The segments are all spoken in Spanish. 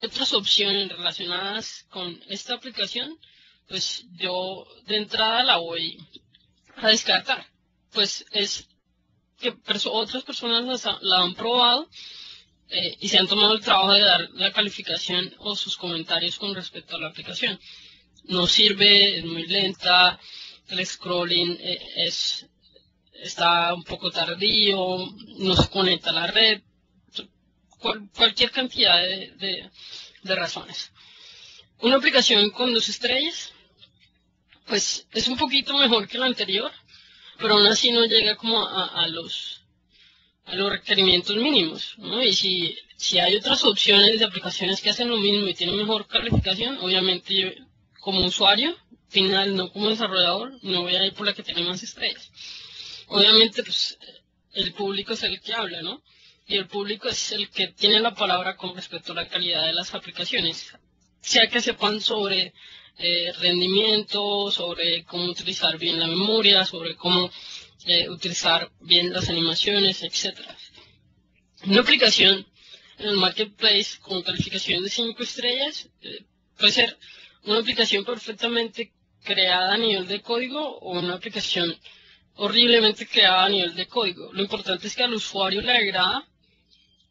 otras opciones relacionadas con esta aplicación, pues yo de entrada la voy a descartar. Pues es que otras personas la han probado y se han tomado el trabajo de dar la calificación o sus comentarios con respecto a la aplicación. No sirve, es muy lenta, el scrolling está un poco tardío, no se conecta a la red, cualquier cantidad de razones. Una aplicación con 2 estrellas, pues es un poquito mejor que la anterior, pero aún así no llega como a los requerimientos mínimos, ¿no? Y si hay otras opciones de aplicaciones que hacen lo mismo y tienen mejor calificación, obviamente yo, como usuario final, no como desarrollador, no voy a ir por la que tiene más estrellas. Obviamente, pues el público es el que habla, ¿no? Y el público es el que tiene la palabra con respecto a la calidad de las aplicaciones, sea que sepan sobre rendimiento, sobre cómo utilizar bien la memoria, sobre cómo utilizar bien las animaciones, etcétera. Una aplicación en el marketplace con calificación de 5 estrellas puede ser una aplicación perfectamente creada a nivel de código o una aplicación horriblemente creada a nivel de código. Lo importante es que al usuario le agrada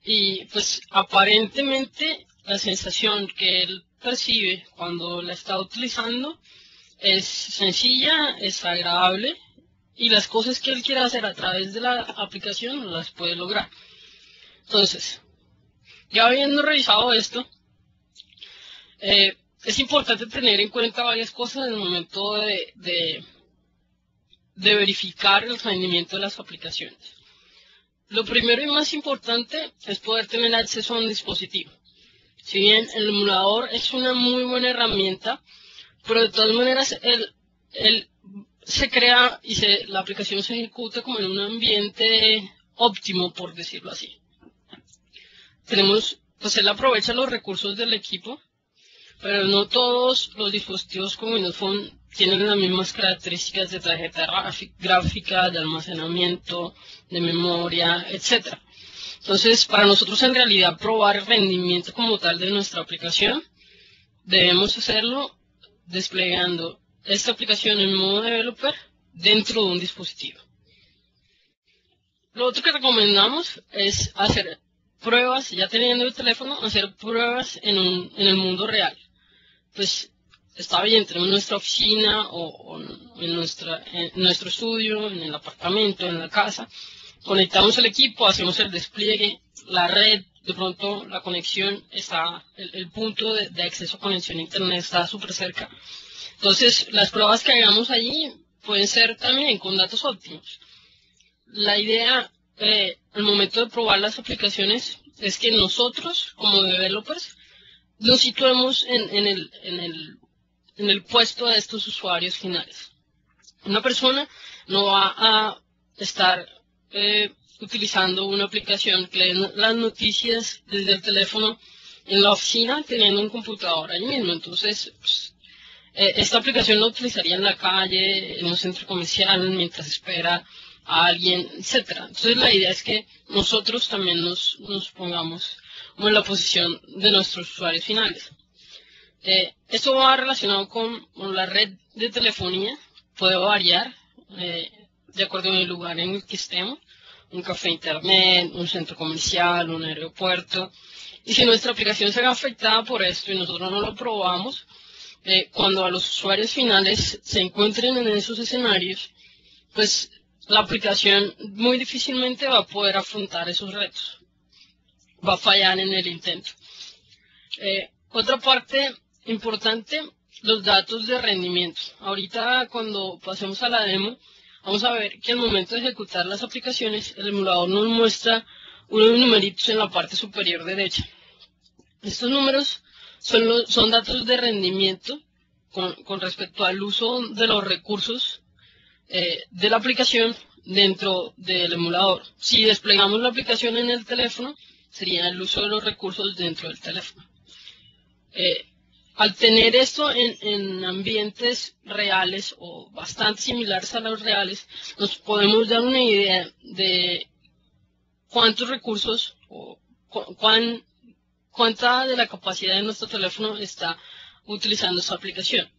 y pues aparentemente la sensación que él percibe cuando la está utilizando es sencilla, es agradable y las cosas que él quiere hacer a través de la aplicación las puede lograr. Entonces, ya habiendo revisado esto, es importante tener en cuenta varias cosas en el momento de verificar el rendimiento de las aplicaciones. Lo primero y más importante es poder tener acceso a un dispositivo. Si bien el emulador es una muy buena herramienta, pero de todas maneras él se crea y la aplicación se ejecuta como en un ambiente óptimo, por decirlo así. Pues él aprovecha los recursos del equipo, pero no todos los dispositivos como Windows Phone tienen las mismas características de tarjeta gráfica, de almacenamiento, de memoria, etc. Entonces, para nosotros en realidad probar el rendimiento como tal de nuestra aplicación, debemos hacerlo desplegando esta aplicación en modo developer dentro de un dispositivo. Lo otro que recomendamos es hacer pruebas, ya teniendo el teléfono, hacer pruebas en el mundo real. Pues está bien, tenemos nuestra oficina o en nuestro estudio, en el apartamento, en la casa, conectamos el equipo, hacemos el despliegue, la red, de pronto la conexión está, el punto de acceso a conexión a internet está súper cerca. Entonces, las pruebas que hagamos allí pueden ser también con datos óptimos. La idea al momento de probar las aplicaciones es que nosotros, como developers, nos situemos en el puesto de estos usuarios finales. Una persona no va a estar utilizando una aplicación que le den las noticias desde el teléfono en la oficina teniendo un computador ahí mismo. Entonces, pues, esta aplicación la utilizaría en la calle, en un centro comercial, mientras espera a alguien, etcétera. Entonces la idea es que nosotros también nos pongamos como en la posición de nuestros usuarios finales. Esto va relacionado con la red de telefonía, puede variar de acuerdo con el lugar en el que estemos, un café internet, un centro comercial, un aeropuerto. Y si nuestra aplicación se ve afectada por esto y nosotros no lo probamos, cuando a los usuarios finales se encuentren en esos escenarios, pues la aplicación muy difícilmente va a poder afrontar esos retos. Va a fallar en el intento. Otra parte importante, los datos de rendimiento. Ahorita cuando pasemos a la demo, vamos a ver que al momento de ejecutar las aplicaciones, el emulador nos muestra unos numeritos en la parte superior derecha. Estos números son datos de rendimiento con respecto al uso de los recursos de la aplicación dentro del emulador. Si desplegamos la aplicación en el teléfono, sería el uso de los recursos dentro del teléfono. Al tener esto en ambientes reales o bastante similares a los reales, nos podemos dar una idea de cuántos recursos o cuán cuánta de la capacidad de nuestro teléfono está utilizando esta aplicación.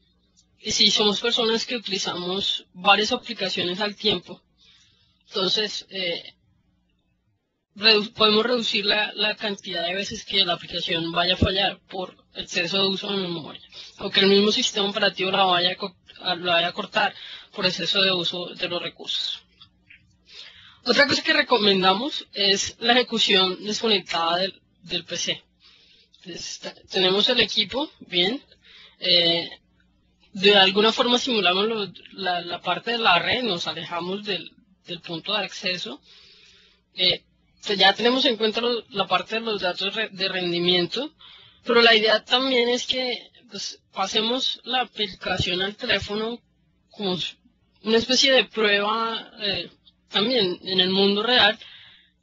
Y si somos personas que utilizamos varias aplicaciones al tiempo, entonces podemos reducir la cantidad de veces que la aplicación vaya a fallar por exceso de uso de memoria, o que el mismo sistema operativo la vaya a cortar por exceso de uso de los recursos. Otra cosa que recomendamos es la ejecución desconectada del PC. Entonces, tenemos el equipo, bien, de alguna forma simulamos la parte de la red, nos alejamos del punto de acceso. Ya tenemos en cuenta la parte de los datos de rendimiento, pero la idea también es que pues, pasemos la aplicación al teléfono como una especie de prueba también en el mundo real.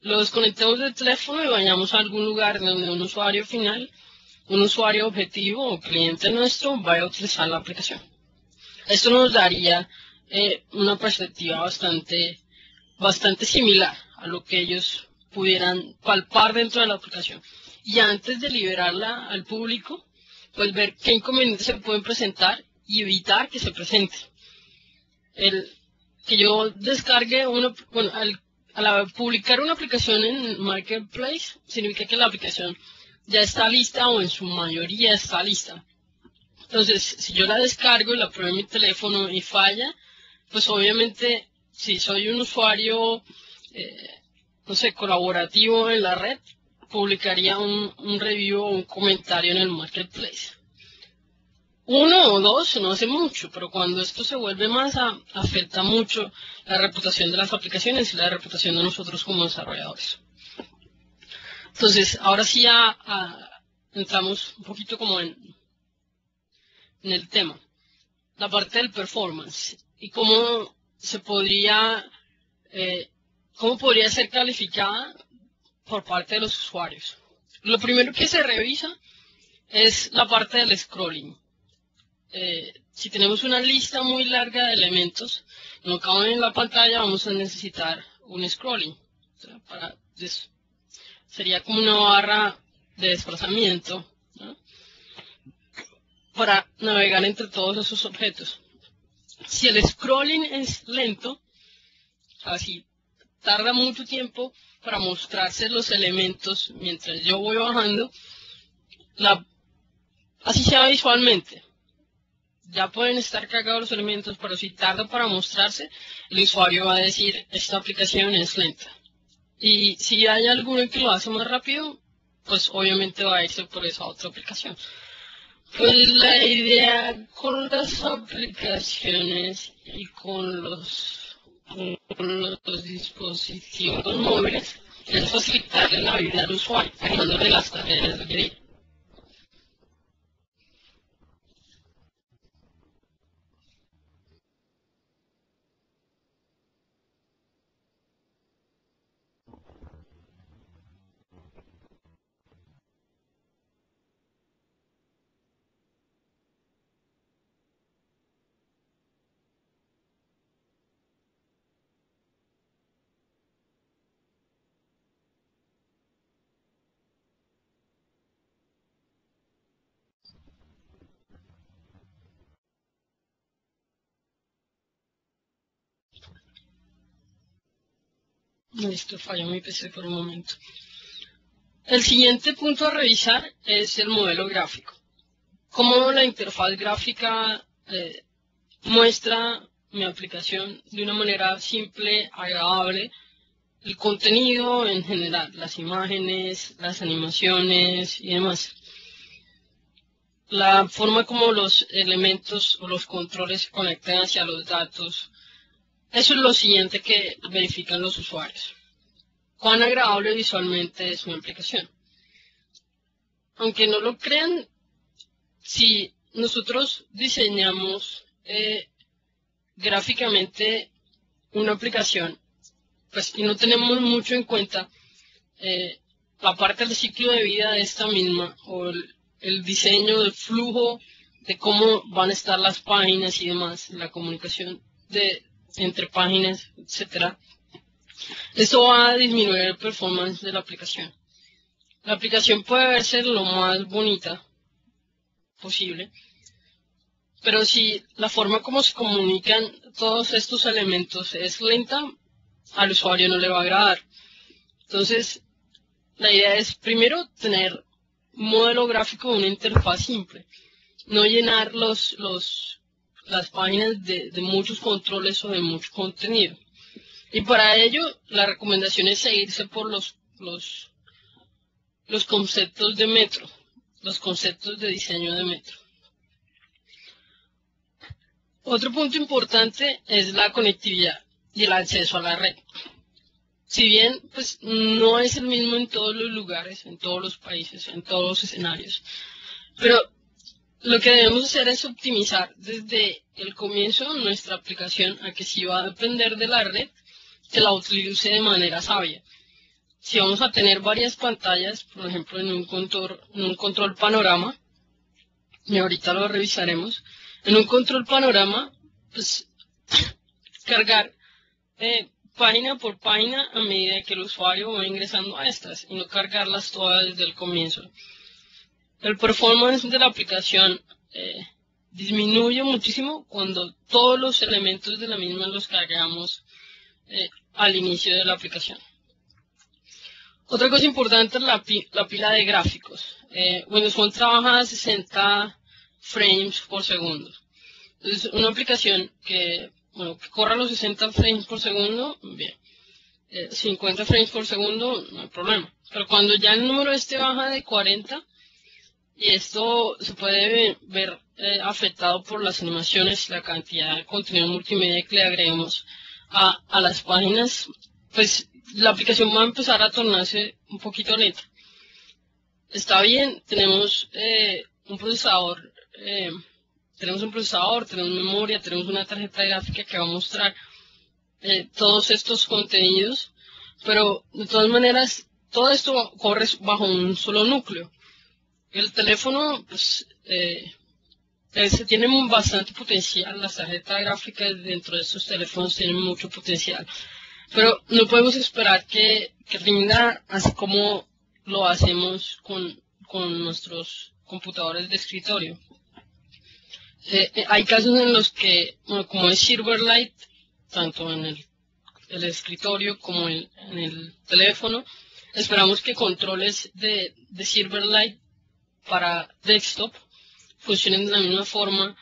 Lo desconectemos del teléfono y vayamos a algún lugar donde un usuario final, un usuario objetivo o cliente nuestro vaya a utilizar la aplicación. Esto nos daría una perspectiva bastante similar a lo que ellos pudieran palpar dentro de la aplicación. Y antes de liberarla al público, pues ver qué inconvenientes se pueden presentar y evitar que se presente. Que yo descargue al publicar una aplicación en Marketplace, significa que la aplicación ya está lista o en su mayoría está lista. Entonces, si yo la descargo y la pruebo en mi teléfono y falla, pues obviamente si soy un usuario, no sé, colaborativo en la red, publicaría un review o un comentario en el Marketplace. Uno o dos no hace mucho, pero cuando esto se vuelve más, afecta mucho la reputación de las aplicaciones y la reputación de nosotros como desarrolladores. Entonces, ahora sí ya entramos un poquito como en el tema, la parte del performance y cómo cómo podría ser calificada por parte de los usuarios. Lo primero que se revisa es la parte del scrolling. Si tenemos una lista muy larga de elementos que no caben en la pantalla, vamos a necesitar un scrolling. O sea, sería como una barra de desplazamiento, ¿no?, para navegar entre todos esos objetos. Si el scrolling es lento, así tarda mucho tiempo para mostrarse los elementos mientras yo voy bajando, así sea visualmente. Ya pueden estar cargados los elementos, pero si tarda para mostrarse, el usuario va a decir, esta aplicación es lenta. Y si hay alguno que lo hace más rápido, pues obviamente va a irse por esa otra aplicación. Pues la idea con las aplicaciones y con los dispositivos móviles es facilitarle la vida al usuario, dándole las tareas de día. Listo, falló mi PC por un momento. El siguiente punto a revisar es el modelo gráfico. Cómo la interfaz gráfica muestra mi aplicación de una manera simple, agradable, el contenido en general, las imágenes, las animaciones y demás. La forma como los elementos o los controles se conectan hacia los datos. Eso es lo siguiente que verifican los usuarios. Cuán agradable visualmente es una aplicación. Aunque no lo crean, si nosotros diseñamos gráficamente una aplicación, pues y no tenemos mucho en cuenta la parte del ciclo de vida de esta misma, o el diseño del flujo de cómo van a estar las páginas y demás, la comunicación entre páginas, etcétera, esto va a disminuir el performance de la aplicación. La aplicación puede verse lo más bonita posible, pero si la forma como se comunican todos estos elementos es lenta, al usuario no le va a agradar. Entonces, la idea es primero tener un modelo gráfico de una interfaz simple, no llenar las páginas de muchos controles o de mucho contenido. Y para ello, la recomendación es seguirse por los conceptos de Metro, los conceptos de diseño de Metro. Otro punto importante es la conectividad y el acceso a la red. Si bien pues, no es el mismo en todos los lugares, en todos los países, en todos los escenarios, pero lo que debemos hacer es optimizar desde el comienzo nuestra aplicación a que si va a depender de la red, que la utilice de manera sabia. Si vamos a tener varias pantallas, por ejemplo en un control panorama, y ahorita lo revisaremos, en un control panorama, pues cargar página por página a medida que el usuario va ingresando a estas y no cargarlas todas desde el comienzo. El performance de la aplicación disminuye muchísimo cuando todos los elementos de la misma los cargamos al inicio de la aplicación. Otra cosa importante es la pila de gráficos. Windows Phone trabaja a 60 frames por segundo. Entonces, una aplicación que corra los 60 frames por segundo, bien. 50 frames por segundo, no hay problema. Pero cuando ya el número baja de 40, y esto se puede ver afectado por las animaciones, la cantidad de contenido multimedia que le agreguemos a las páginas, pues la aplicación va a empezar a tornarse un poquito lenta. Está bien, tenemos un procesador, tenemos memoria, tenemos una tarjeta gráfica que va a mostrar todos estos contenidos, pero de todas maneras todo esto corre bajo un solo núcleo. El teléfono pues, tiene bastante potencial, las tarjetas gráficas dentro de estos teléfonos tienen mucho potencial, pero no podemos esperar que rinda así como lo hacemos con nuestros computadores de escritorio. Hay casos en los que, como es Silverlight, tanto en el escritorio como en el teléfono, esperamos que controles de Silverlight para desktop funcionen de la misma forma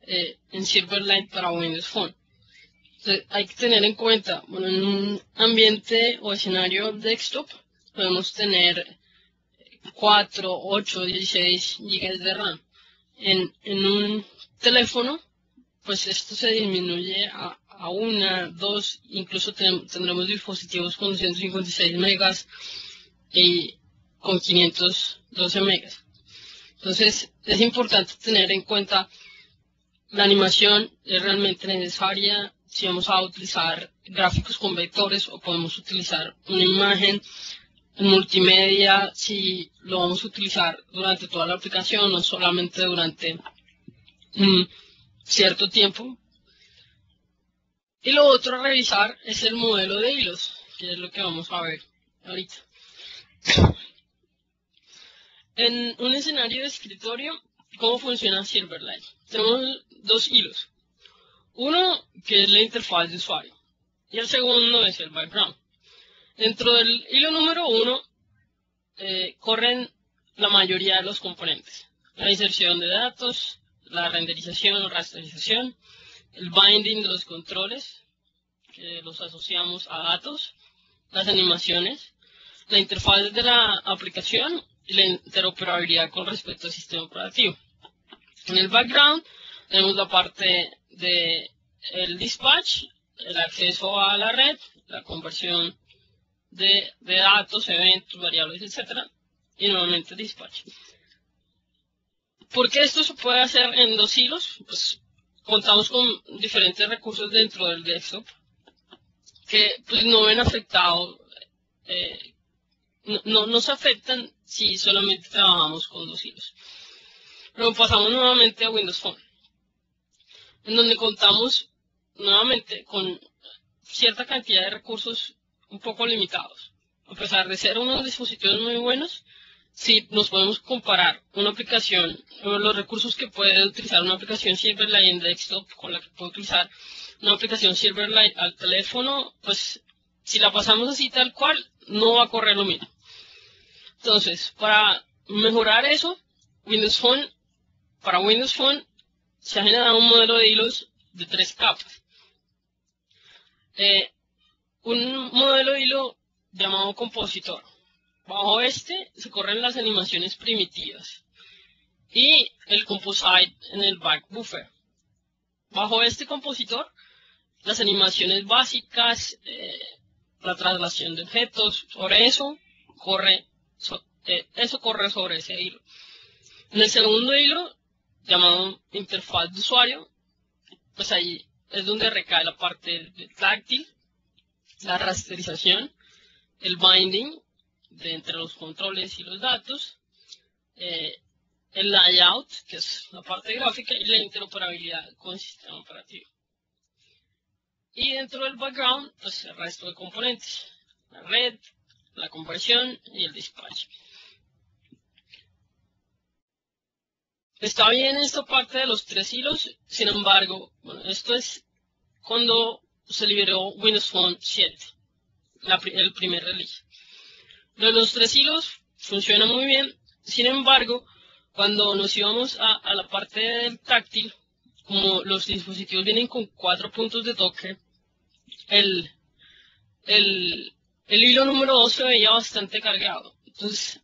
en Silverlight para Windows Phone. Entonces, hay que tener en cuenta, en un ambiente o escenario desktop podemos tener 4, 8, 16 GB de RAM. En un teléfono, pues esto se disminuye a 1, 2, incluso tendremos dispositivos con 256 megas y con 512 megas. Entonces, es importante tener en cuenta la animación es realmente necesaria si vamos a utilizar gráficos con vectores o podemos utilizar una imagen en multimedia si lo vamos a utilizar durante toda la aplicación, no solamente durante un cierto tiempo. Y lo otro a revisar es el modelo de hilos, que es lo que vamos a ver ahorita. En un escenario de escritorio, ¿cómo funciona Silverlight? Tenemos dos hilos. Uno que es la interfaz de usuario y el segundo es el background. Dentro del hilo número 1 corren la mayoría de los componentes. La inserción de datos, la renderización o rasterización, el binding de los controles, que los asociamos a datos, las animaciones, la interfaz de la aplicación y la interoperabilidad con respecto al sistema operativo. En el background tenemos la parte del dispatch, el acceso a la red, la conversión de datos, eventos, variables, etc. Y nuevamente dispatch. ¿Por qué esto se puede hacer en dos hilos? Pues contamos con diferentes recursos dentro del desktop que pues, no ven afectado, no se afectan si solamente trabajamos con dos hilos. Pero pasamos nuevamente a Windows Phone, en donde contamos nuevamente con cierta cantidad de recursos un poco limitados. A pesar de ser unos dispositivos muy buenos, si nos podemos comparar una aplicación, o los recursos que puede utilizar una aplicación Silverlight en desktop con la que puede utilizar una aplicación Silverlight al teléfono, pues si la pasamos así tal cual, no va a correr lo mismo. Entonces, para mejorar eso, para Windows Phone se ha generado un modelo de hilos de 3 capas. Un modelo de hilo llamado compositor. Bajo este se corren las animaciones primitivas y el composite en el back buffer. Bajo este compositor, las animaciones básicas, la traslación de objetos, sobre eso corre sobre ese hilo. En el segundo hilo, llamado interfaz de usuario, pues ahí es donde recae la parte de táctil, la rasterización, el binding de entre los controles y los datos, el layout, que es la parte gráfica, y la interoperabilidad con el sistema operativo. Y dentro del background, pues el resto de componentes, la red, la conversión y el dispatch. Está bien esta parte de los 3 hilos, sin embargo, bueno, esto es cuando se liberó Windows Phone 7, el primer release. Lo de los 3 hilos funciona muy bien, sin embargo, cuando nos íbamos a la parte del táctil, como los dispositivos vienen con 4 puntos de toque, el hilo número 2 se veía bastante cargado. Entonces,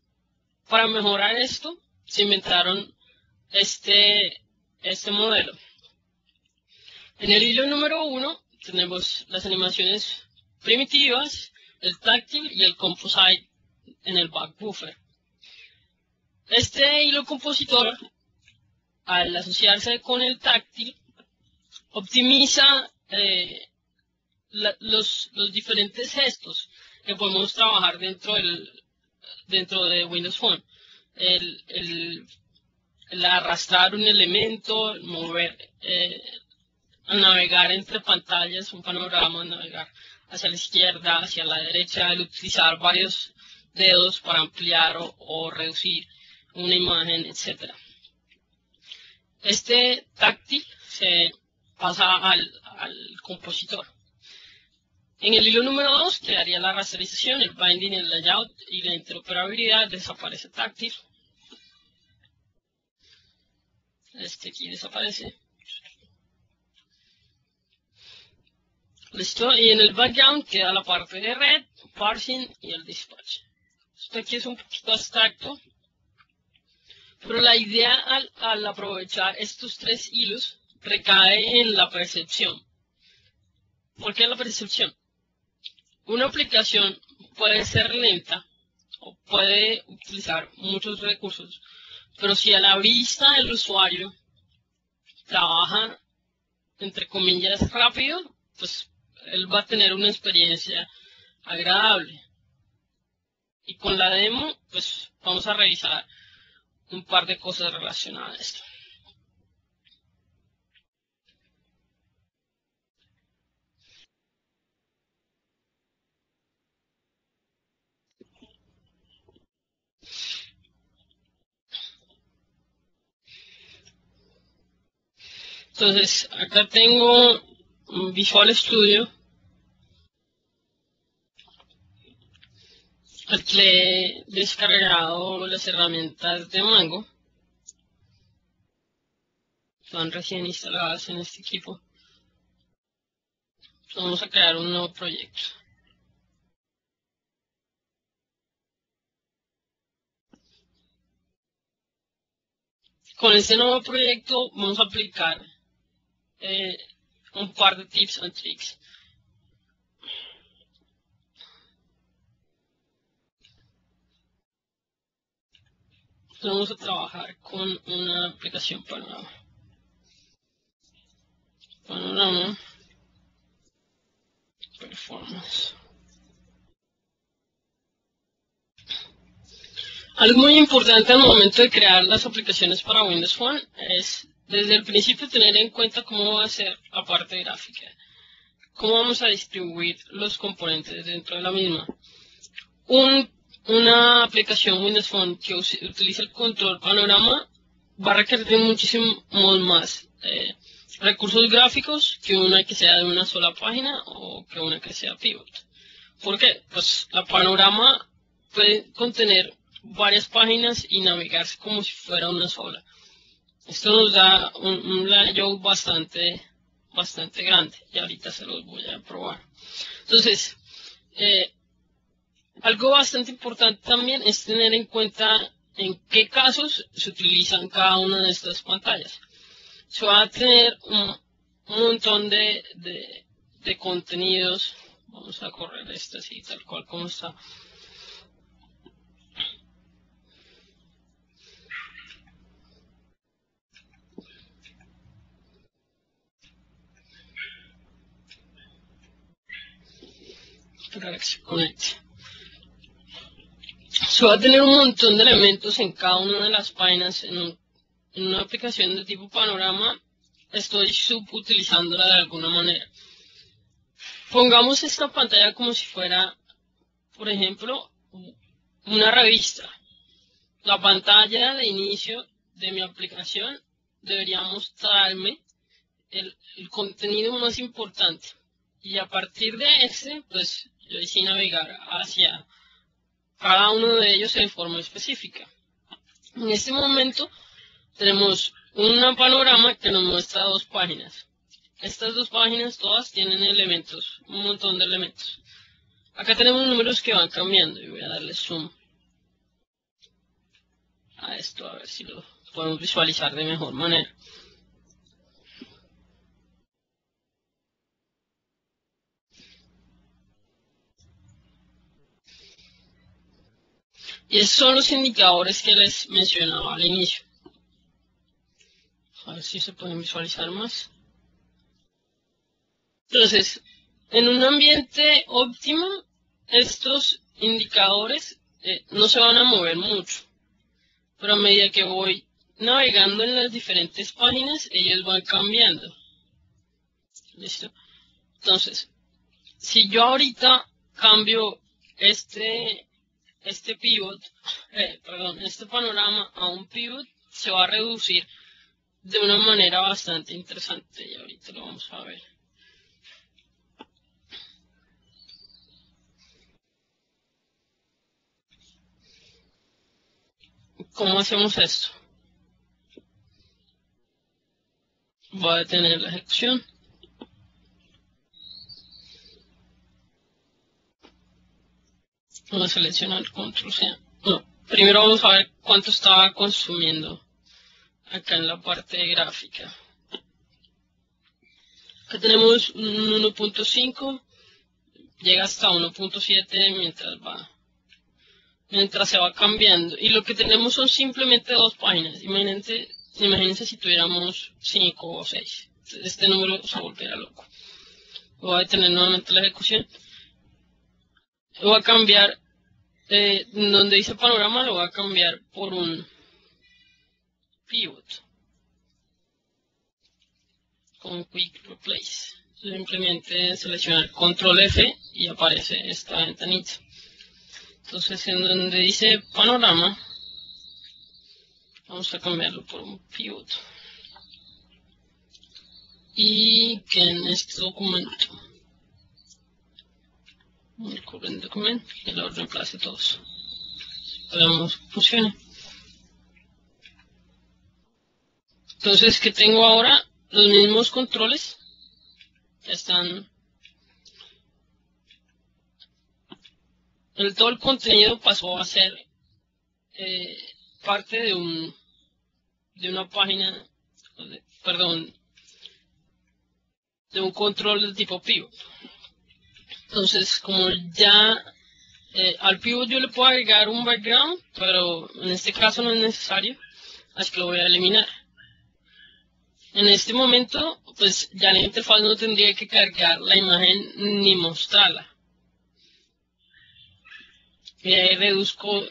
para mejorar esto, se inventaron este modelo. En el hilo número 1 tenemos las animaciones primitivas, el táctil y el composite en el back buffer. Este hilo compositor, al asociarse con el táctil, optimiza los diferentes gestos que podemos trabajar dentro de Windows Phone. El arrastrar un elemento, mover, al navegar entre pantallas, un panorama, navegar hacia la izquierda, hacia la derecha, el utilizar varios dedos para ampliar o reducir una imagen, etc. Este táctil se pasa al compositor. En el hilo número 2 quedaría la rasterización, el binding, el layout y la interoperabilidad. Desaparece táctil. Este aquí desaparece. Listo, y en el background queda la parte de red, parsing y el dispatch. Esto aquí es un poquito abstracto, pero la idea al aprovechar estos 3 hilos recae en la percepción. ¿Por qué la percepción? Una aplicación puede ser lenta o puede utilizar muchos recursos, pero si a la vista del usuario trabaja, entre comillas, rápido, pues él va a tener una experiencia agradable. Y con la demo, pues vamos a revisar un par de cosas relacionadas a esto. Entonces, acá tengo un Visual Studio, al que le he descargado las herramientas de Mango. Están recién instaladas en este equipo. Vamos a crear un nuevo proyecto. Con este nuevo proyecto vamos a aplicar un par de tips and tricks. Vamos a trabajar con una aplicación Panorama. Panorama Performance. Algo muy importante al momento de crear las aplicaciones para Windows Phone es desde el principio tener en cuenta cómo va a ser la parte gráfica, cómo vamos a distribuir los componentes dentro de la misma. Un una aplicación Windows Phone que utiliza el control panorama va a requerir muchísimos más recursos gráficos que una que sea de una sola página o que una que sea pivot. ¿Por qué? Pues la panorama puede contener varias páginas y navegarse como si fuera una sola. Esto nos da un layout bastante grande y ahorita se los voy a probar. Entonces, algo bastante importante también es tener en cuenta en qué casos se utilizan cada una de estas pantallas. Se va a tener un montón de contenidos. Vamos a correr esta así, tal cual como está. Esperar a que se conecte. Se va a tener un montón de elementos en cada una de las páginas. En una aplicación de tipo panorama, estoy subutilizándola de alguna manera. Pongamos esta pantalla como si fuera, por ejemplo, una revista. La pantalla de inicio de mi aplicación debería mostrarme el contenido más importante. Y a partir de este, pues yo decidí navegar hacia cada uno de ellos en forma específica. En este momento tenemos un panorama que nos muestra dos páginas. Estas dos páginas todas tienen elementos, un montón de elementos. Acá tenemos números que van cambiando y voy a darle zoom a esto a ver si lo podemos visualizar de mejor manera. Y esos son los indicadores que les mencionaba al inicio. A ver si se pueden visualizar más. Entonces, en un ambiente óptimo, estos indicadores no se van a mover mucho. Pero a medida que voy navegando en las diferentes páginas, ellos van cambiando. ¿Listo? Entonces, si yo ahorita cambio este pivot, este panorama a un pivot, se va a reducir de una manera bastante interesante y ahorita lo vamos a ver. ¿Cómo hacemos esto? Voy a detener la ejecución. Vamos a seleccionar Control C. No, primero vamos a ver cuánto estaba consumiendo acá en la parte de gráfica. Acá tenemos un 1.5, llega hasta 1.7 mientras se va cambiando. Y lo que tenemos son simplemente dos páginas. Imagínense si tuviéramos 5 o 6. Este número se volverá loco. Voy a detener nuevamente la ejecución. Voy a cambiar, donde dice panorama, lo voy a cambiar por un pivot con Quick Replace. Simplemente seleccionar Control F y aparece esta ventanita. Entonces, en donde dice panorama, vamos a cambiarlo por un pivot. Y que en este documento, el current document, que lo reemplace todos. Esperamos que funcione. Entonces, ¿qué tengo ahora? Los mismos controles que están. Todo el contenido pasó a ser parte de una página, de un control de tipo pivot. Entonces, como ya al pivot yo le puedo agregar un background, pero en este caso no es necesario, así que lo voy a eliminar. En este momento, pues ya la interfaz no tendría que cargar la imagen ni mostrarla. Y ahí reduzco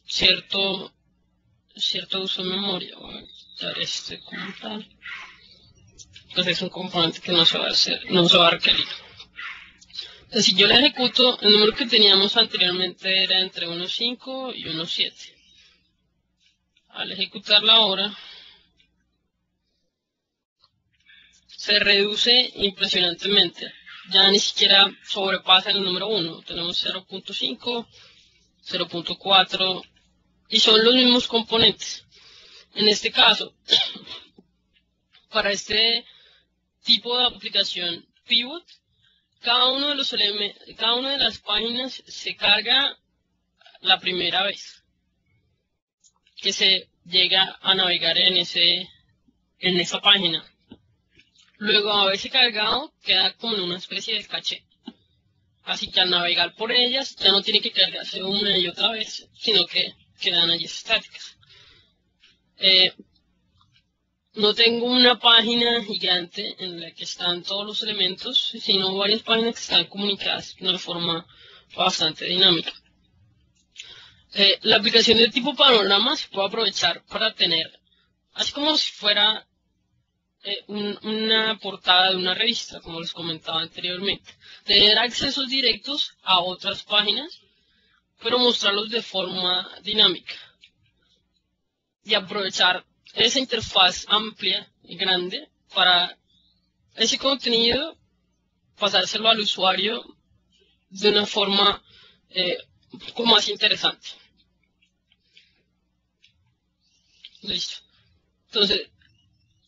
cierto uso de memoria. Voy a quitar este como tal. Pues es un componente que no se va a requerir. Si yo le ejecuto, el número que teníamos anteriormente era entre 1.5 y 1.7. Al ejecutarla ahora, se reduce impresionantemente. Ya ni siquiera sobrepasa el número 1. Tenemos 0.5, 0.4 y son los mismos componentes. En este caso, para este tipo de aplicación pivot, cada una de las páginas se carga la primera vez que se llega a navegar en esa página. Luego, a haberse cargado, queda como en una especie de caché. Así que al navegar por ellas, ya no tiene que cargarse una y otra vez, sino que quedan allí estáticas. No tengo una página gigante en la que están todos los elementos, sino varias páginas que están comunicadas de una forma bastante dinámica. La aplicación de tipo panorama se puede aprovechar para tener, así como si fuera una portada de una revista, como les comentaba anteriormente, tener accesos directos a otras páginas, pero mostrarlos de forma dinámica y aprovechar esa interfaz amplia y grande para ese contenido pasárselo al usuario de una forma un poco más interesante. Listo. Entonces,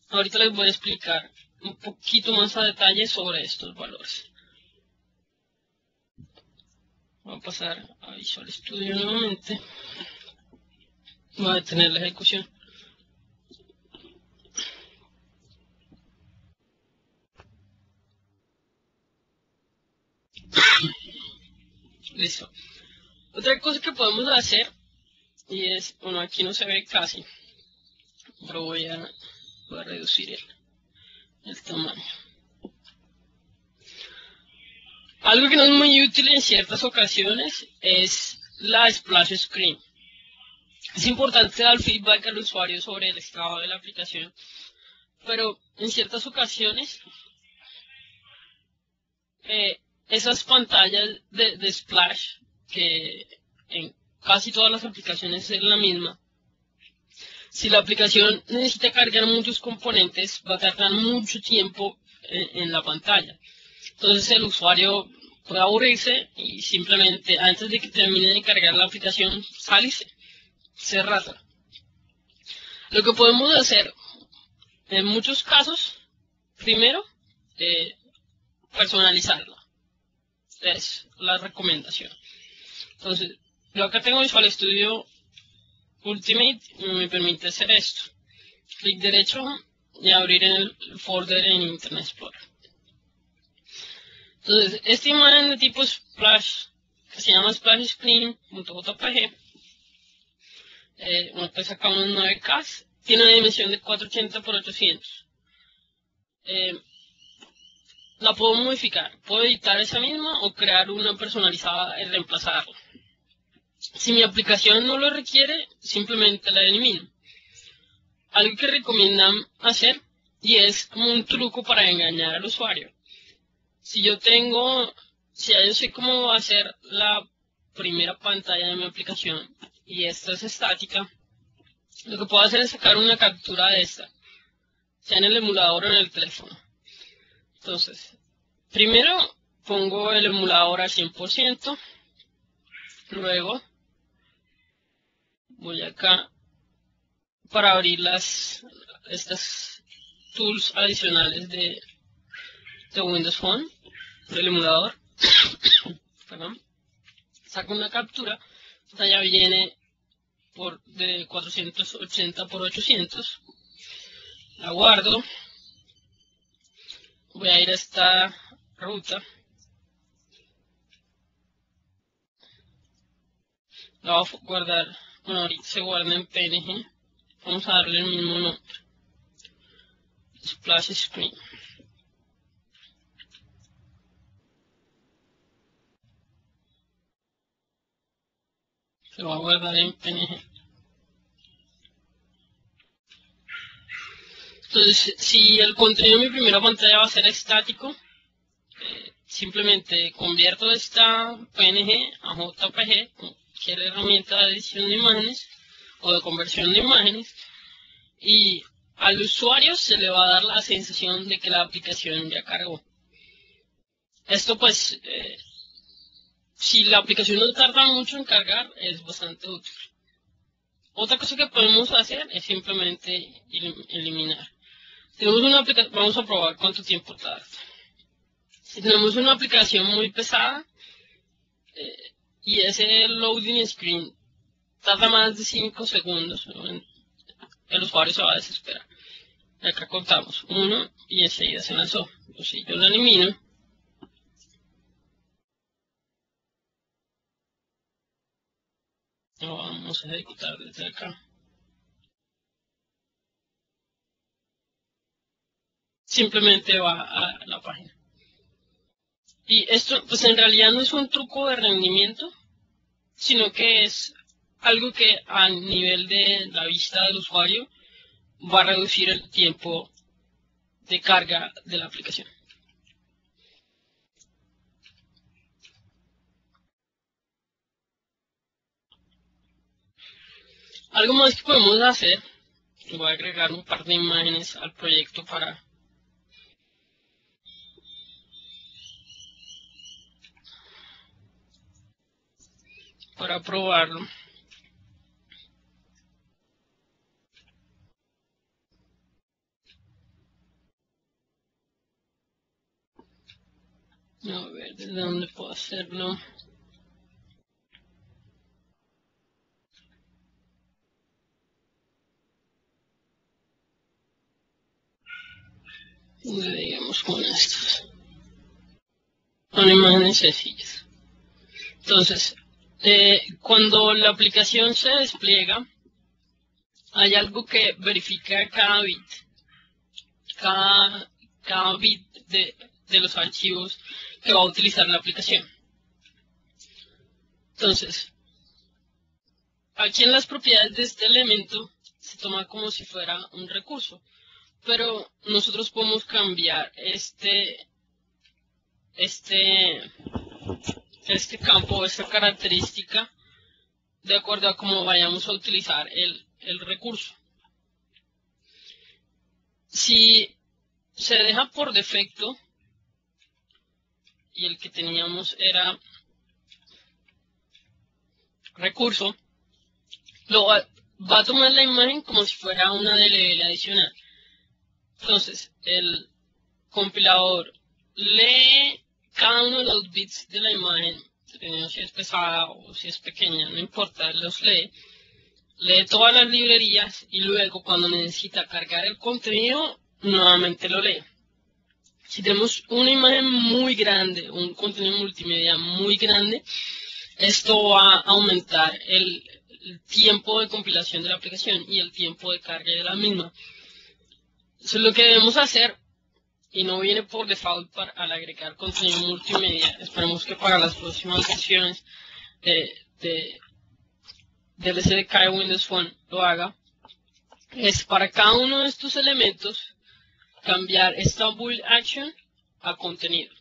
ahorita les voy a explicar un poquito más a detalle sobre estos valores. Voy a pasar a Visual Studio nuevamente. Voy a detener la ejecución. Listo. Otra cosa que podemos hacer, y es, bueno, aquí no se ve casi, pero voy a reducir el tamaño. Algo que no es muy útil en ciertas ocasiones es la splash screen. Es importante dar feedback al usuario sobre el estado de la aplicación, pero en ciertas ocasiones esas pantallas de splash, que en casi todas las aplicaciones es la misma, si la aplicación necesita cargar muchos componentes, va a tardar mucho tiempo en la pantalla. Entonces el usuario puede aburrirse y simplemente antes de que termine de cargar la aplicación, salirse, cerrarla. Lo que podemos hacer en muchos casos, primero, personalizarla. Es la recomendación. Entonces, yo acá tengo Visual Studio Ultimate y me permite hacer esto. Clic derecho y abrir en el folder en Internet Explorer. Entonces, esta imagen de tipo Splash, que se llama Splash Screen.jpg, pues sacamos 9K, tiene una dimensión de 480 x 800. La puedo modificar, puedo editar esa misma o crear una personalizada y reemplazarla. Si mi aplicación no lo requiere, simplemente la elimino. Algo que recomiendan hacer, y es como un truco para engañar al usuario. Si ya yo sé cómo va a ser la primera pantalla de mi aplicación y esta es estática, lo que puedo hacer es sacar una captura de esta, sea en el emulador o en el teléfono. Entonces, primero pongo el emulador al 100%, luego voy acá para abrir estas tools adicionales de Windows Phone, del emulador. Perdón. Saco una captura, esta ya viene de 480 x 800, la guardo, voy a ir a esta ruta, la voy a guardar, bueno, ahorita se guarda en PNG, vamos a darle el mismo nombre, Splash Screen. Se va a guardar en PNG. Entonces, si el contenido de mi primera pantalla va a ser estático, simplemente convierto esta PNG a JPG, cualquier herramienta de edición de imágenes o de conversión de imágenes, y al usuario se le va a dar la sensación de que la aplicación ya cargó. Esto pues, si la aplicación no tarda mucho en cargar, es bastante útil. Otra cosa que podemos hacer es simplemente eliminar. Tenemos una aplicación, vamos a probar cuánto tiempo tarda. Si tenemos una aplicación muy pesada y ese loading screen tarda más de 5 segundos, el usuario se va a desesperar. Acá contamos 1 y enseguida se lanzó. Si yo lo elimino, lo vamos a ejecutar desde acá. Simplemente va a la página. Y esto, pues en realidad no es un truco de rendimiento, sino que es algo que a nivel de la vista del usuario va a reducir el tiempo de carga de la aplicación. Algo más que podemos hacer, voy a agregar un par de imágenes al proyecto para probarlo. A ver, ¿desde dónde puedo hacerlo? Digamos con estos. Son imágenes sencillas. Entonces, cuando la aplicación se despliega, hay algo que verifica cada bit. Cada bit de los archivos que va a utilizar la aplicación. Entonces, aquí en las propiedades de este elemento se toma como si fuera un recurso, pero nosotros podemos cambiar este campo, esta característica, de acuerdo a cómo vayamos a utilizar el recurso. Si se deja por defecto, y el que teníamos era recurso, va a tomar la imagen como si fuera una DLL adicional. Entonces, el compilador lee cada uno de los bits de la imagen, dependiendo si es pesada o si es pequeña, no importa, los lee todas las librerías y luego cuando necesita cargar el contenido, nuevamente lo lee. Si tenemos una imagen muy grande, un contenido multimedia muy grande, esto va a aumentar el tiempo de compilación de la aplicación y el tiempo de carga de la misma. Eso es lo que debemos hacer, y no viene por default al agregar contenido multimedia. Esperemos que para las próximas versiones del SDK de Windows Phone lo haga. Es para cada uno de estos elementos cambiar esta build action a contenido.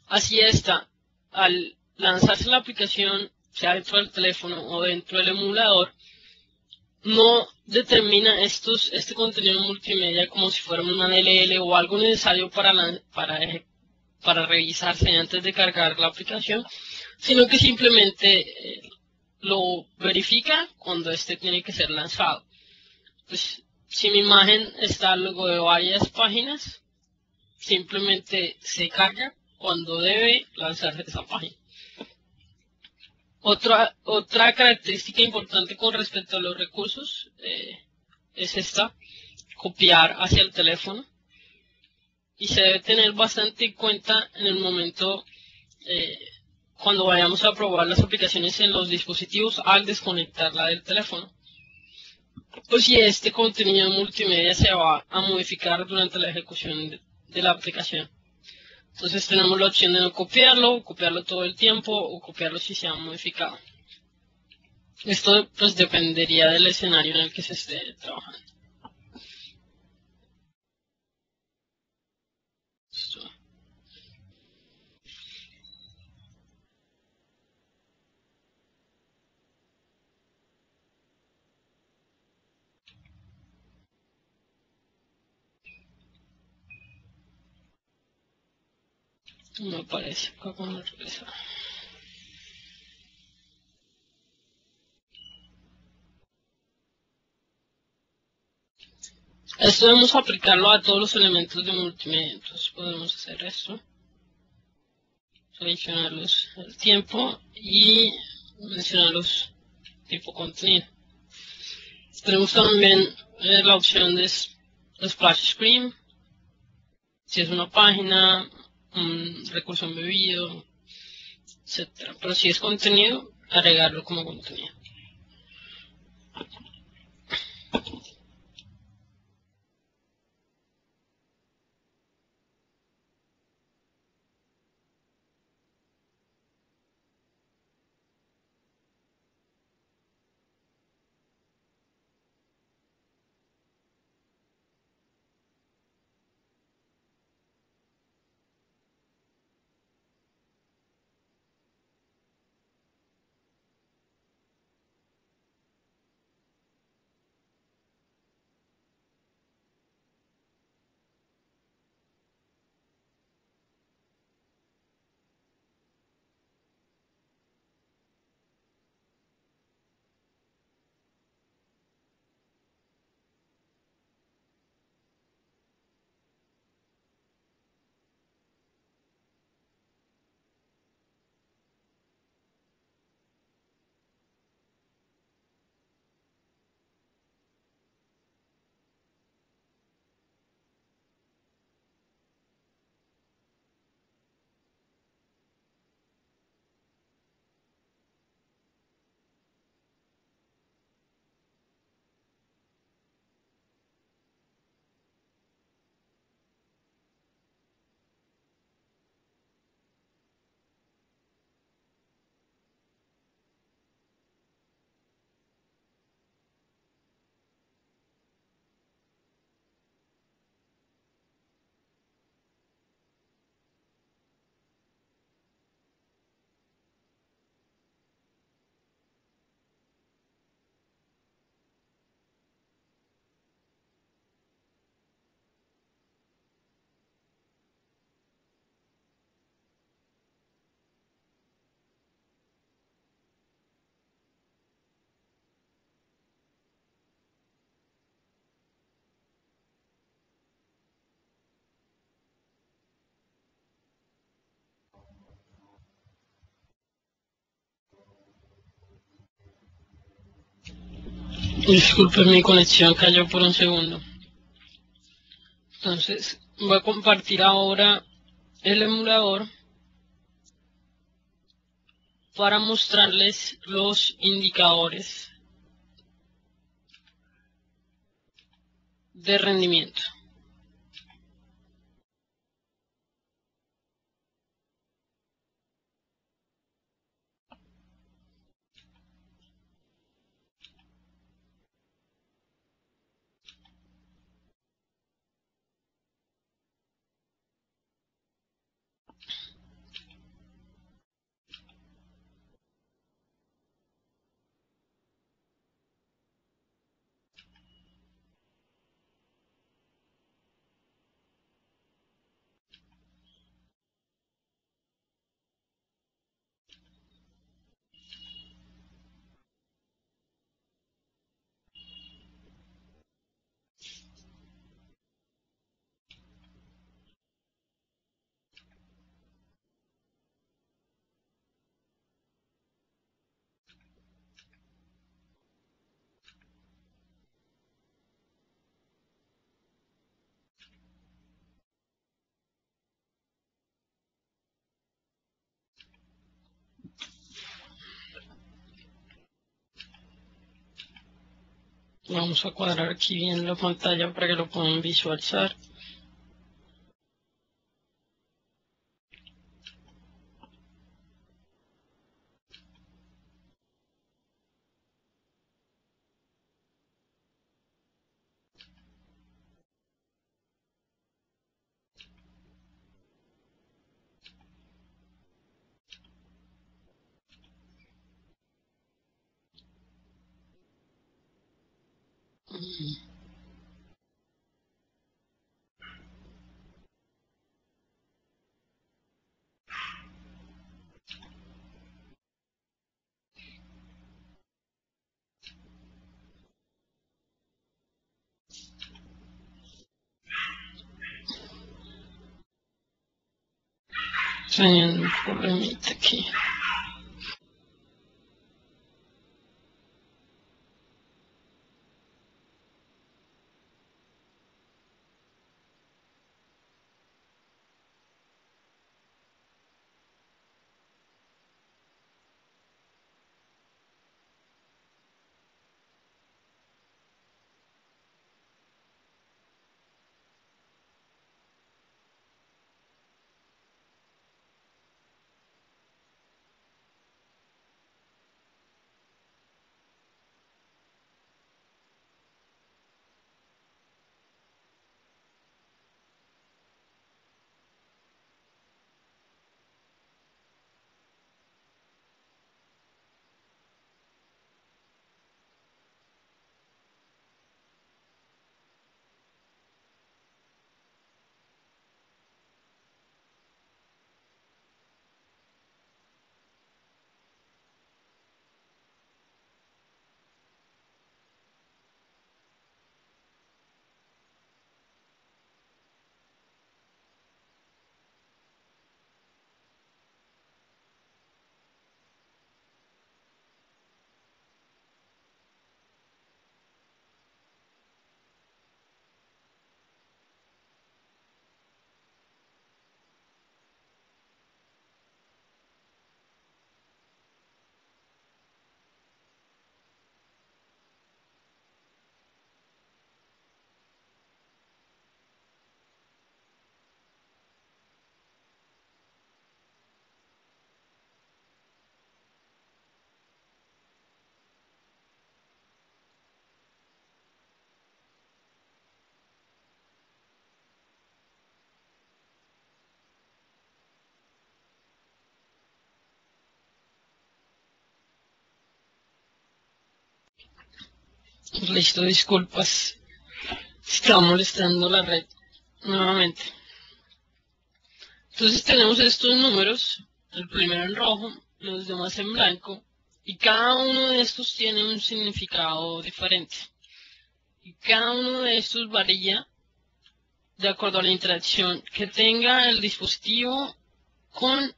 Así está, al lanzarse la aplicación, sea dentro del teléfono o dentro del emulador, no determina este contenido multimedia como si fuera una DLL o algo necesario para revisarse antes de cargar la aplicación, sino que simplemente lo verifica cuando este tiene que ser lanzado. Pues, si mi imagen está luego de varias páginas, simplemente se carga cuando debe lanzarse esa página. Otra característica importante con respecto a los recursos es esta, copiar hacia el teléfono, y se debe tener bastante en cuenta en el momento cuando vayamos a probar las aplicaciones en los dispositivos al desconectarla del teléfono. Pues si este contenido multimedia se va a modificar durante la ejecución de la aplicación. Entonces tenemos la opción de no copiarlo todo el tiempo, o copiarlo si se ha modificado. Esto pues dependería del escenario en el que se esté trabajando. No aparece acá cuando regresa. Esto debemos aplicarlo a todos los elementos de multimedia. Entonces podemos hacer esto, seleccionarlos el tiempo y mencionarlos tipo contenido. Tenemos también la opción de splash screen, si es una página, un recurso embebido, etc. Pero si es contenido, agregarlo como contenido. Disculpen, mi conexión cayó por un segundo. Entonces voy a compartir ahora el emulador para mostrarles los indicadores de rendimiento. Vamos a cuadrar aquí bien la pantalla para que lo puedan visualizar. teniendo un problemita aquí. Listo, disculpas. Estaba molestando la red nuevamente. Entonces tenemos estos números, el primero en rojo, los demás en blanco, y cada uno de estos tiene un significado diferente. Y cada uno de estos varía de acuerdo a la interacción que tenga el dispositivo con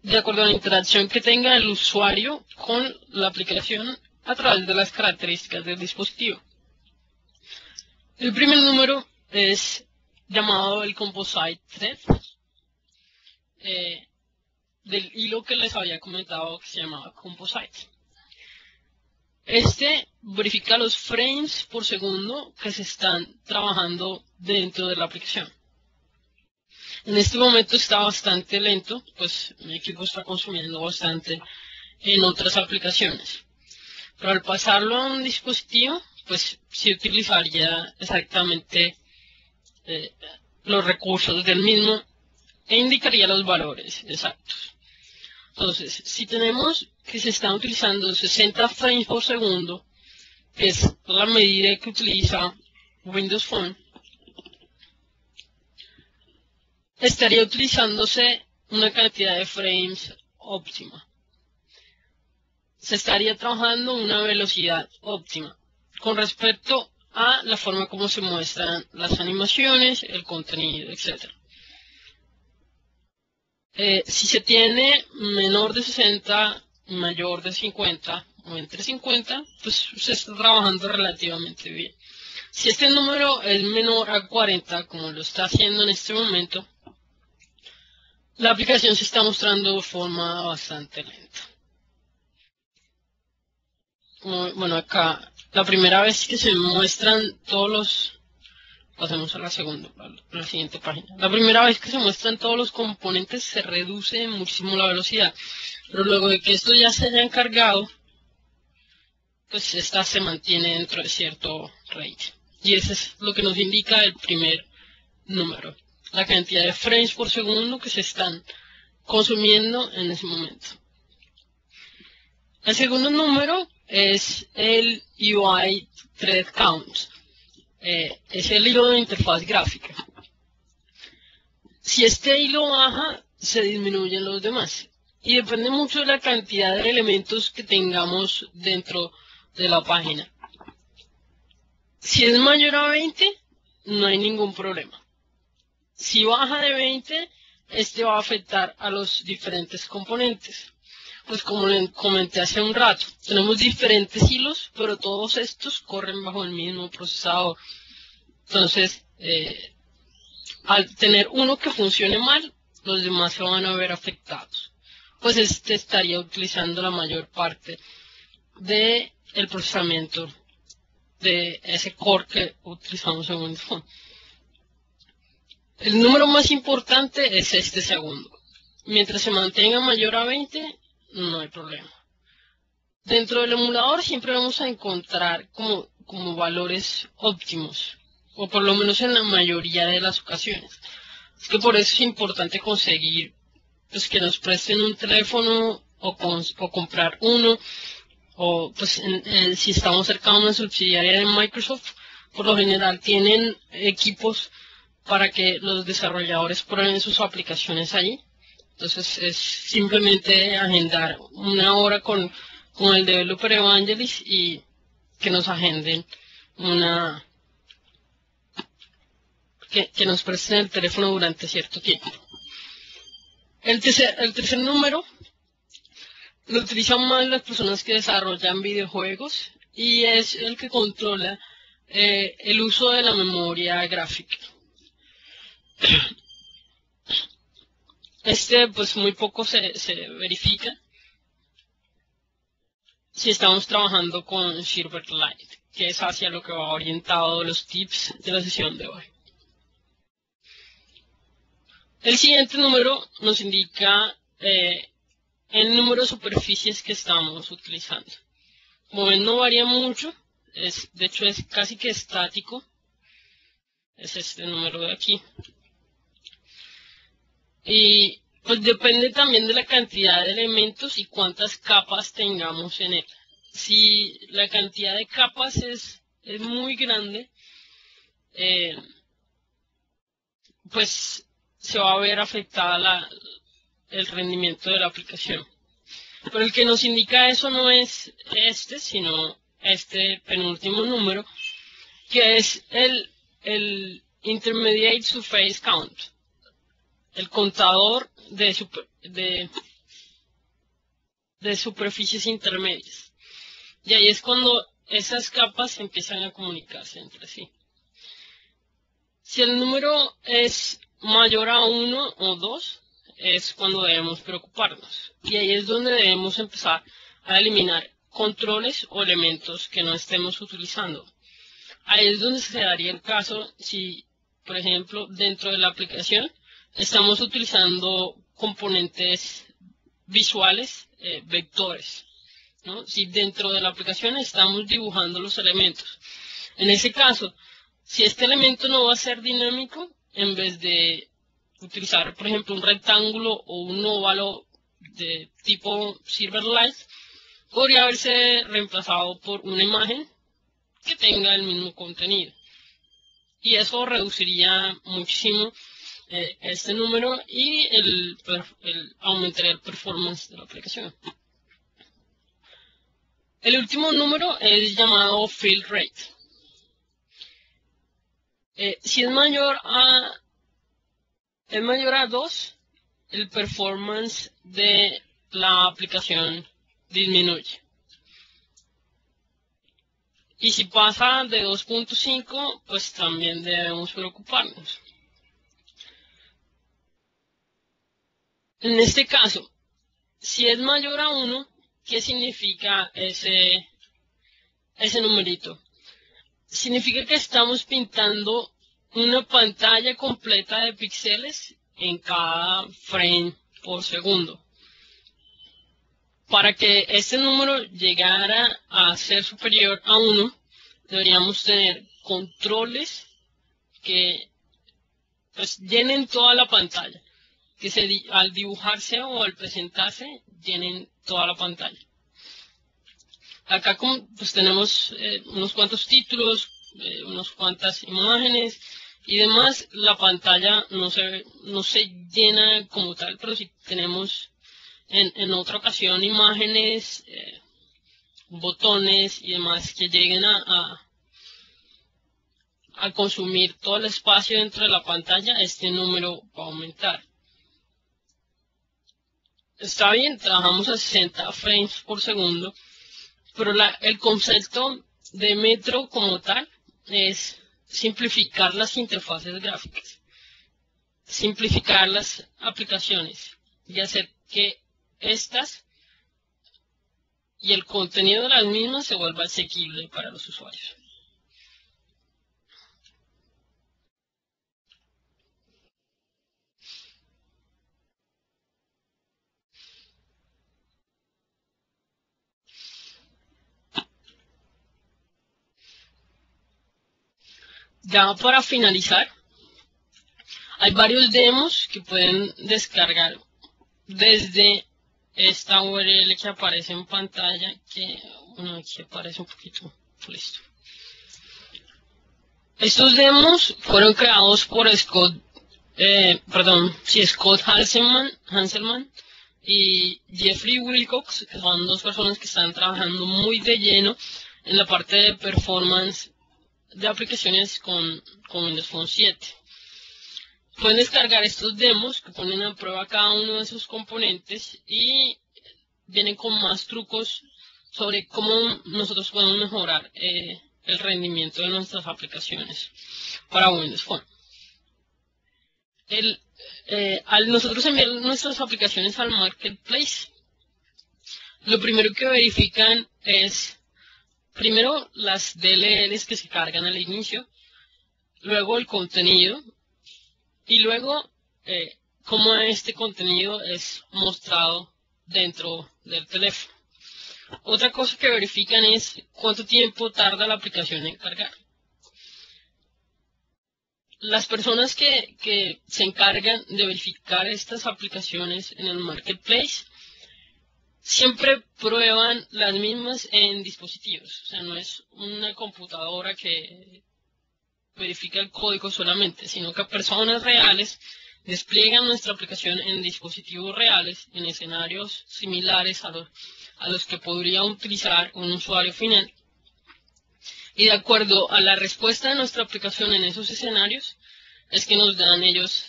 de acuerdo a la interacción que tenga el usuario con la aplicación a través de las características del dispositivo. El primer número es llamado el composite thread, del hilo que les había comentado que se llamaba composite. Este verifica los frames por segundo que se están trabajando dentro de la aplicación. En este momento está bastante lento, pues mi equipo está consumiendo bastante en otras aplicaciones. Pero al pasarlo a un dispositivo, pues sí utilizaría exactamente los recursos del mismo e indicaría los valores exactos. Entonces, si tenemos que se están utilizando 60 frames por segundo, que es la medida que utiliza Windows Phone, estaría utilizándose una cantidad de frames óptima. Se estaría trabajando a una velocidad óptima con respecto a la forma como se muestran las animaciones, el contenido, etc. Si se tiene menor de 60, mayor de 50 o entre 50, pues se está trabajando relativamente bien. Si este número es menor a 40, como lo está haciendo en este momento, la aplicación se está mostrando de forma bastante lenta. Bueno, acá, la primera vez que se muestran todos los... Pasemos a la segunda, a la siguiente página. La primera vez que se muestran todos los componentes se reduce muchísimo la velocidad. Pero luego de que estos ya se hayan cargado, pues esta se mantiene dentro de cierto range. Y eso es lo que nos indica el primer número. La cantidad de frames por segundo que se están consumiendo en ese momento. El segundo número es el UI Thread Count. Es el hilo de interfaz gráfica. Si este hilo baja, se disminuyen los demás. Y depende mucho de la cantidad de elementos que tengamos dentro de la página. Si es mayor a 20, no hay ningún problema. Si baja de 20, este va a afectar a los diferentes componentes. Pues como les comenté hace un rato, tenemos diferentes hilos, pero todos estos corren bajo el mismo procesador. Entonces, al tener uno que funcione mal, los demás se van a ver afectados. Pues este estaría utilizando la mayor parte del procesamiento de ese core que utilizamos en Windows Phone. El número más importante es este segundo. Mientras se mantenga mayor a 20, no hay problema. Dentro del emulador siempre vamos a encontrar como valores óptimos, o por lo menos en la mayoría de las ocasiones. Es que por eso es importante conseguir pues, que nos presten un teléfono o comprar uno, o pues si estamos cerca de una subsidiaria de Microsoft, por lo general tienen equipos para que los desarrolladores prueben sus aplicaciones allí. Entonces es simplemente agendar una hora con el Developer Evangelist y que nos agenden que nos presten el teléfono durante cierto tiempo. El tercer número lo utilizan más las personas que desarrollan videojuegos y es el que controla el uso de la memoria gráfica. Pues muy poco se verifica si estamos trabajando con Silverlight, que es hacia lo que va orientado los tips de la sesión de hoy. El siguiente número nos indica el número de superficies que estamos utilizando. Como ven, no varía mucho, de hecho es casi que estático, es este número de aquí. Y pues depende también de la cantidad de elementos y cuántas capas tengamos en él. Si la cantidad de capas es muy grande, pues se va a ver afectada el rendimiento de la aplicación. Pero el que nos indica eso no es sino este penúltimo número, que es el Intermediate Surface Count, el contador de superficies intermedias. Y ahí es cuando esas capas empiezan a comunicarse entre sí. Si el número es mayor a 1 o 2, es cuando debemos preocuparnos. Y ahí es donde debemos empezar a eliminar controles o elementos que no estemos utilizando. Ahí es donde se daría el caso si, por ejemplo, dentro de la aplicación estamos utilizando componentes visuales, vectores, ¿no? Si dentro de la aplicación estamos dibujando los elementos. En ese caso, si este elemento no va a ser dinámico, en vez de utilizar, por ejemplo, un rectángulo o un óvalo de tipo Silverlight, podría haberse reemplazado por una imagen que tenga el mismo contenido. Y eso reduciría muchísimo este número y aumentaría el performance de la aplicación. El último número es llamado fill rate. Si es mayor a 2, el performance de la aplicación disminuye. Y si pasa de 2.5, pues también debemos preocuparnos. En este caso, si es mayor a 1, ¿qué significa ese numerito? Significa que estamos pintando una pantalla completa de píxeles en cada frame por segundo. Para que este número llegara a ser superior a 1, deberíamos tener controles que pues, llenen toda la pantalla, que al dibujarse o al presentarse llenen toda la pantalla. Acá pues, tenemos unos cuantos títulos, unas cuantas imágenes y demás. La pantalla no se llena como tal, pero si tenemos en otra ocasión imágenes, al consumir todo el espacio dentro de la pantalla, este número va a aumentar. Está bien, trabajamos a 60 frames por segundo, pero el concepto de metro como tal es simplificar las interfaces gráficas, simplificar las aplicaciones y hacer que estas y el contenido de las mismas se vuelva asequible para los usuarios. Ya para finalizar, hay varios demos que pueden descargar desde esta URL que aparece en pantalla, que bueno, aquí aparece un poquito, listo. Estos demos fueron creados por Scott Hanselman y Jeffrey Wilcox, que son dos personas que están trabajando muy de lleno en la parte de performance de aplicaciones con Windows Phone 7. Pueden descargar estos demos que ponen a prueba cada uno de sus componentes y vienen con más trucos sobre cómo nosotros podemos mejorar el rendimiento de nuestras aplicaciones para Windows Phone. Al nosotros enviar nuestras aplicaciones al Marketplace, lo primero que verifican es, primero, las DLLs que se cargan al inicio, luego el contenido, y luego cómo este contenido es mostrado dentro del teléfono. Otra cosa que verifican es cuánto tiempo tarda la aplicación en cargar. Las personas que se encargan de verificar estas aplicaciones en el Marketplace siempre prueban las mismas en dispositivos. O sea, no es una computadora que verifica el código solamente, sino que personas reales despliegan nuestra aplicación en dispositivos reales, en escenarios similares a los que podría utilizar un usuario final. Y de acuerdo a la respuesta de nuestra aplicación en esos escenarios, es que nos dan ellos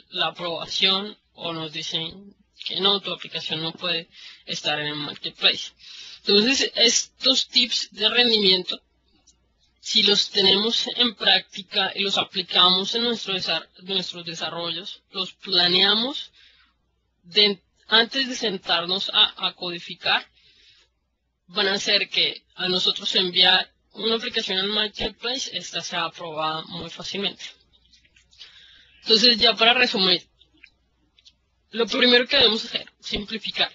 la aprobación o nos dicen que no, tu aplicación no puede estar en el Marketplace. Entonces, estos tips de rendimiento, si los tenemos en práctica y los aplicamos en nuestros desarrollos, los planeamos antes de sentarnos a codificar, van a hacer que a nosotros enviar una aplicación al Marketplace, esta sea aprobada muy fácilmente. Entonces, ya para resumir, lo primero que debemos hacer, simplificar,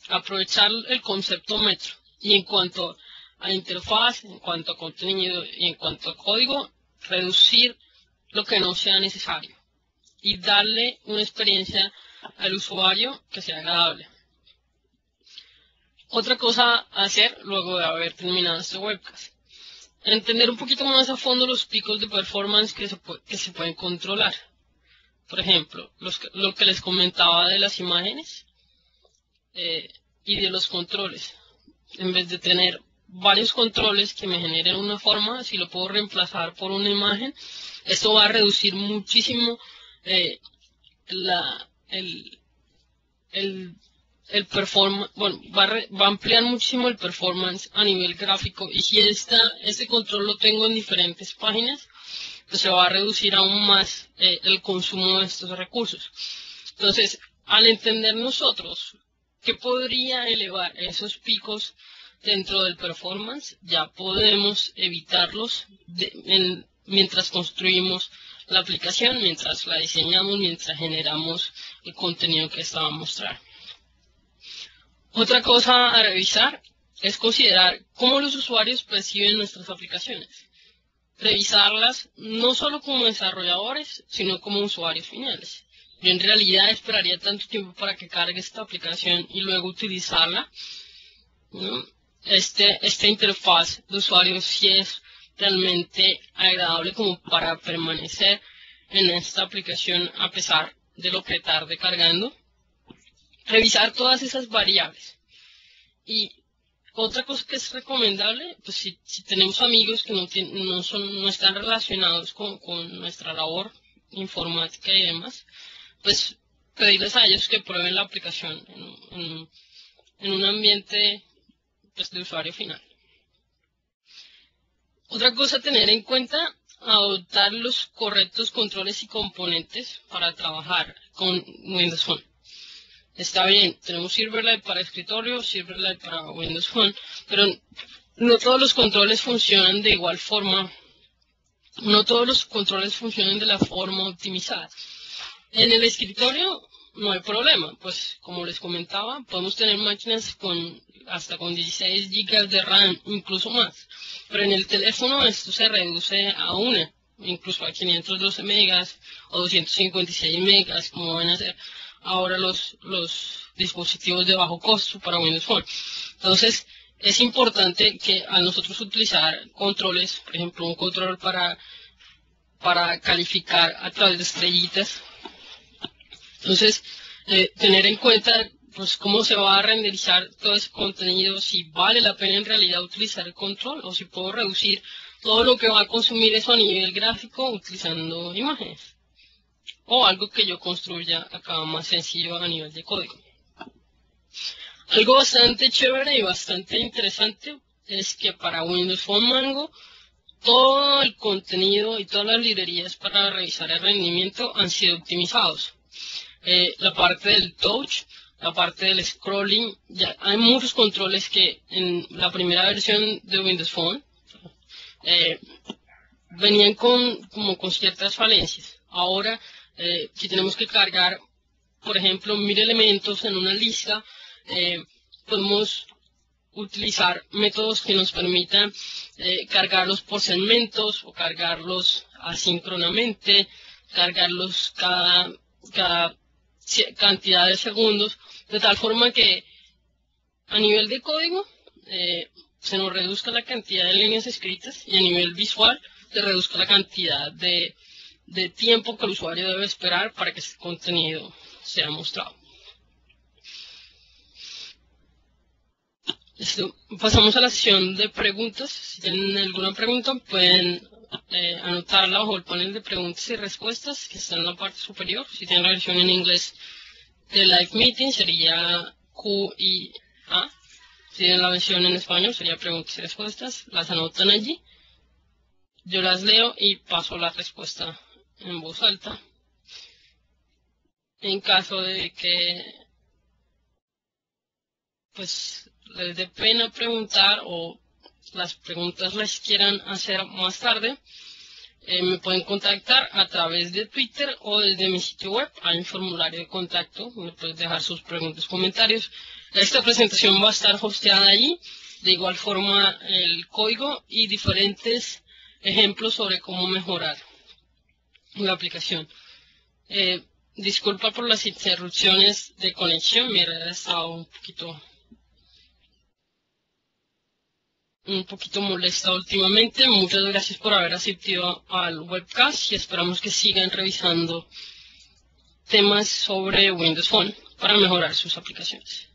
aprovechar el concepto metro, y en cuanto a interfaz, en cuanto a contenido y en cuanto a código, reducir lo que no sea necesario y darle una experiencia al usuario que sea agradable. Otra cosa a hacer luego de haber terminado este webcast, entender un poquito más a fondo los picos de performance que se pueden controlar. Por ejemplo, lo que les comentaba de las imágenes y de los controles. En vez de tener varios controles que me generen una forma, si lo puedo reemplazar por una imagen, esto va a reducir muchísimo el performance, bueno, va a ampliar muchísimo el performance a nivel gráfico, y si este control lo tengo en diferentes páginas, pues se va a reducir aún más el consumo de estos recursos. Entonces, al entender nosotros qué podría elevar esos picos dentro del performance, ya podemos evitarlos mientras construimos la aplicación, mientras la diseñamos, mientras generamos el contenido que esta va a mostrar. Otra cosa a revisar es considerar cómo los usuarios perciben nuestras aplicaciones. Revisarlas no solo como desarrolladores, sino como usuarios finales. Yo en realidad esperaría tanto tiempo para que cargue esta aplicación y luego utilizarla, ¿no? Esta interfaz de usuario sí es realmente agradable como para permanecer en esta aplicación a pesar de lo que tarde cargando. Revisar todas esas variables y Otra cosa que es recomendable, pues si tenemos amigos que no están relacionados con nuestra labor informática y demás, pues pedirles a ellos que prueben la aplicación en un ambiente, pues, de usuario final. Otra cosa a tener en cuenta, adoptar los correctos controles y componentes para trabajar con Windows Phone. Está bien, tenemos Silverlight para escritorio, Silverlight para Windows Phone, pero no todos los controles funcionan de igual forma, no todos los controles funcionan de la forma optimizada. En el escritorio no hay problema, pues como les comentaba, podemos tener máquinas hasta con 16 GB de RAM, incluso más. Pero en el teléfono esto se reduce a una, incluso a 512 megas o 256 megas, como van a ser ahora los dispositivos de bajo costo para Windows Phone. Entonces, es importante que a nosotros utilizar controles, por ejemplo, un control para calificar a través de estrellitas. Entonces, tener en cuenta pues cómo se va a renderizar todo ese contenido, si vale la pena en realidad utilizar el control o si puedo reducir todo lo que va a consumir eso a nivel gráfico utilizando imágenes. O algo que yo construya acá más sencillo a nivel de código. Algo bastante chévere y bastante interesante es que para Windows Phone Mango todo el contenido y todas las librerías para revisar el rendimiento han sido optimizados. La parte del touch, la parte del scrolling, ya hay muchos controles que en la primera versión de Windows Phone venían con ciertas falencias. Ahora, si tenemos que cargar, por ejemplo, 1000 elementos en una lista, podemos utilizar métodos que nos permitan cargarlos por segmentos o cargarlos asíncronamente, cargarlos cada cantidad de segundos, de tal forma que a nivel de código se nos reduzca la cantidad de líneas escritas y a nivel visual se reduzca la cantidad de tiempo que el usuario debe esperar para que este contenido sea mostrado. Listo. Pasamos a la sesión de preguntas. Si tienen alguna pregunta pueden anotarla bajo el panel de preguntas y respuestas que está en la parte superior. Si tienen la versión en inglés de Live Meeting sería QIA. Si tienen la versión en español sería preguntas y respuestas. Las anotan allí. Yo las leo y paso la respuesta en voz alta. En caso de que pues les dé pena preguntar o las preguntas las quieran hacer más tarde, me pueden contactar a través de Twitter o desde mi sitio web. Hay un formulario de contacto, me pueden dejar sus preguntas y comentarios. Esta presentación va a estar hosteada allí, de igual forma el código y diferentes ejemplos sobre cómo mejorar la aplicación. Disculpa por las interrupciones de conexión, mi red ha estado un poquito molesta últimamente. Muchas gracias por haber asistido al webcast y esperamos que sigan revisando temas sobre Windows Phone para mejorar sus aplicaciones.